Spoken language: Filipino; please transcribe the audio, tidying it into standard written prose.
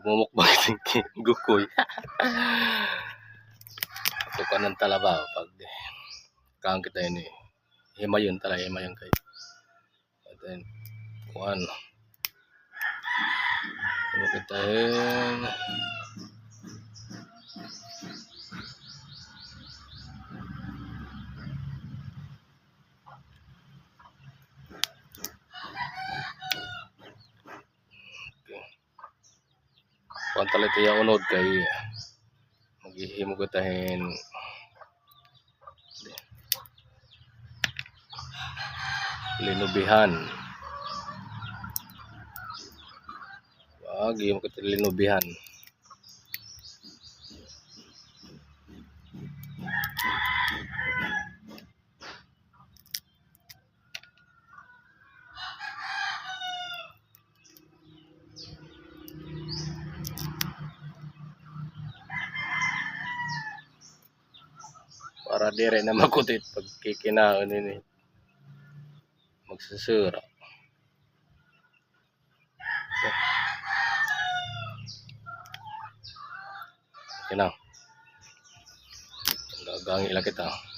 Magmumukbang iting gukoy. Ito ka ng talabaw pag kaang kita yun himayon talaga, himayon kayo. At then kung ano kita yun kung talit iya unod kay maghihimo kitahin linubihan. Gihimo kita linubihan. Para dire na makutit pag kikinaon ini magsusura. Okay na. Gagangi lang kita.